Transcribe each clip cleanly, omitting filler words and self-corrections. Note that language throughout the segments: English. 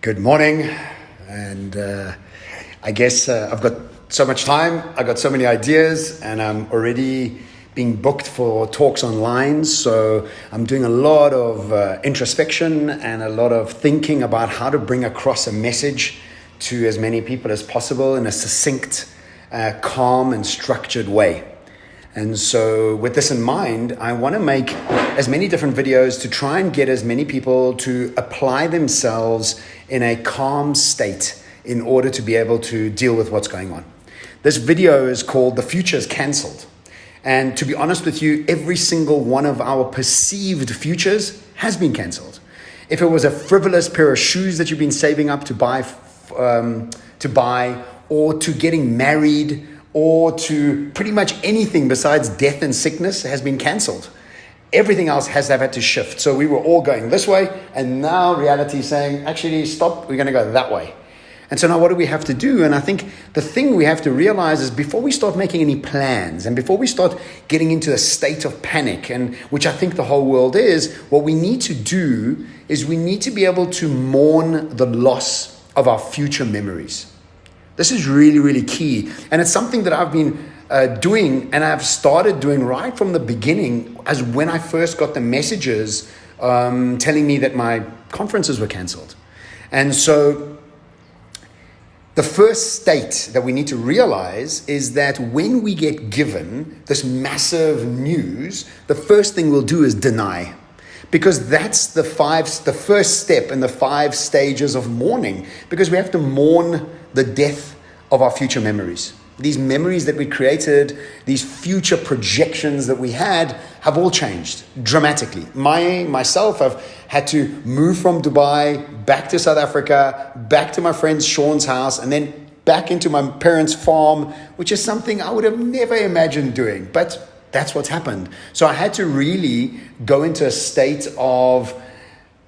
Good morning, and I guess I've got so much time, I've got so many ideas, and I'm already being booked for talks online, so I'm doing a lot of introspection and a lot of thinking about how to bring across a message to as many people as possible in a succinct, calm and structured way. And so with this in mind, I want to make as many different videos to try and get as many people to apply themselves in a calm state in order to be able to deal with what's going on. This video is called The Future's Cancelled. And to be honest with you, every single one of our perceived futures has been cancelled. If it was a frivolous pair of shoes that you've been saving up to buy, or to getting married, or to pretty much anything besides death and sickness has been cancelled. Everything else has had to shift. So we were all going this way, and now reality is saying, actually, stop, we're going to go that way. And so now what do we have to do? And I think the thing we have to realize is before we start making any plans and before we start getting into a state of panic, and which I think the whole world is, what we need to do is we need to be able to mourn the loss of our future memories. This is really, really key. And it's something that I've been doing, and I've started doing right from the beginning, as when I first got the messages telling me that my conferences were cancelled. And so the first state that we need to realize is that when we get given this massive news, the first thing we'll do is deny. Because that's the first step in the 5 stages of mourning. Because we have to mourn the death of our future memories. These memories that we created, these future projections that we had, have all changed dramatically. Myself, I've had to move from Dubai back to South Africa, back to my friend Sean's house, and then back into my parents' farm, which is something I would have never imagined doing. But that's what's happened. So I had to really go into a state of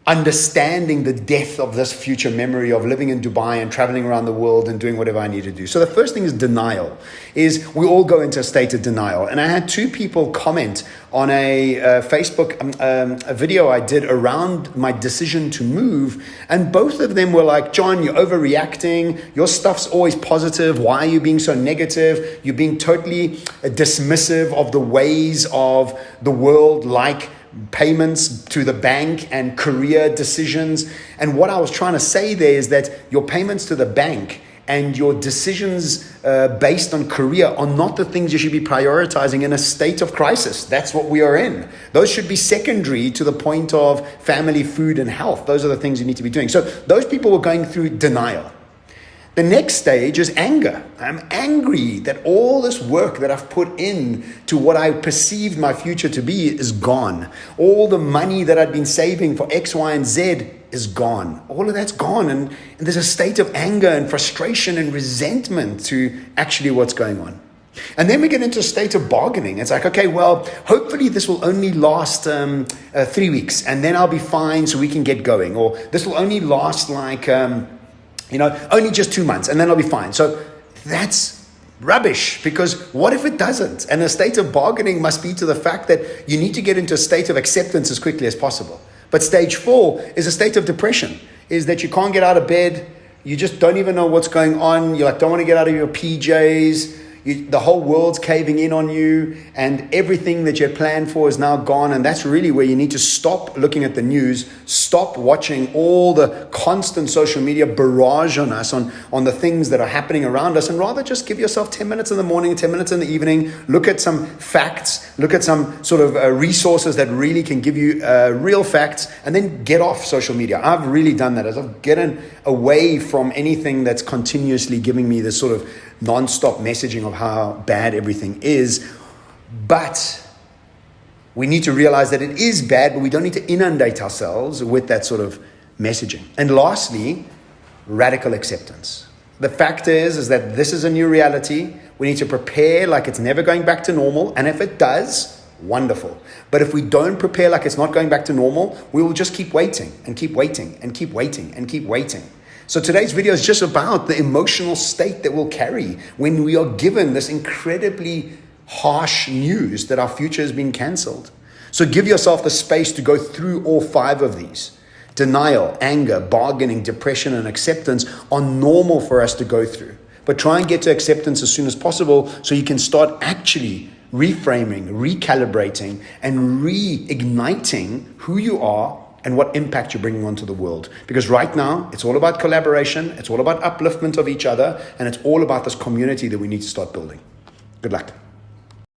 understanding the death of this future memory of living in Dubai and traveling around the world and doing whatever I need to do. So the first thing is denial, is we all go into a state of denial. And I had 2 people comment on a Facebook a video I did around my decision to move. And both of them were like, John, you're overreacting. Your stuff's always positive. Why are you being so negative? You're being totally dismissive of the ways of the world, like payments to the bank and career decisions. And what I was trying to say there is that your payments to the bank and your decisions based on career are not the things you should be prioritizing in a state of crisis. That's what we are in. Those should be secondary to the point of family, food, and health. Those are the things you need to be doing. So those people were going through denial. The next stage is anger. I'm angry that all this work that I've put in to what I perceived my future to be is gone. All the money that I'd been saving for X, Y, and Z is gone. All of that's gone. And there's a state of anger and frustration and resentment to actually what's going on. And then we get into a state of bargaining. It's like, okay, well, hopefully this will only last 3 weeks, and then I'll be fine so we can get going. Or this will only last like only just 2 months, and then I'll be fine. So that's rubbish, because what if it doesn't? And a state of bargaining must be to the fact that you need to get into a state of acceptance as quickly as possible. But stage 4 is a state of depression, is that you can't get out of bed. You just don't even know what's going on. You don't want to get out of your PJs. The whole world's caving in on you, and everything that you had planned for is now gone. And that's really where you need to stop looking at the news, stop watching all the constant social media barrage on us on the things that are happening around us, and rather just give yourself 10 minutes in the morning, 10 minutes in the evening, look at some facts, look at some sort of resources that really can give you real facts, and then get off social media. I've really done that, as I've gotten away from anything that's continuously giving me this sort of non-stop messaging of how bad everything is. But we need to realize that it is bad, but we don't need to inundate ourselves with that sort of messaging. And lastly, radical acceptance. The fact is that this is a new reality. We need to prepare like it's never going back to normal. And if it does, wonderful. But if we don't prepare like it's not going back to normal, we will just keep waiting and keep waiting and keep waiting and keep waiting. So today's video is just about the emotional state that we'll carry when we are given this incredibly harsh news that our future has been cancelled. So give yourself the space to go through all 5 of these. Denial, anger, bargaining, depression, and acceptance are normal for us to go through. But try and get to acceptance as soon as possible so you can start actually reframing, recalibrating, and reigniting who you are and what impact you're bringing onto the world. Because right now, it's all about collaboration, it's all about upliftment of each other, and it's all about this community that we need to start building. Good luck.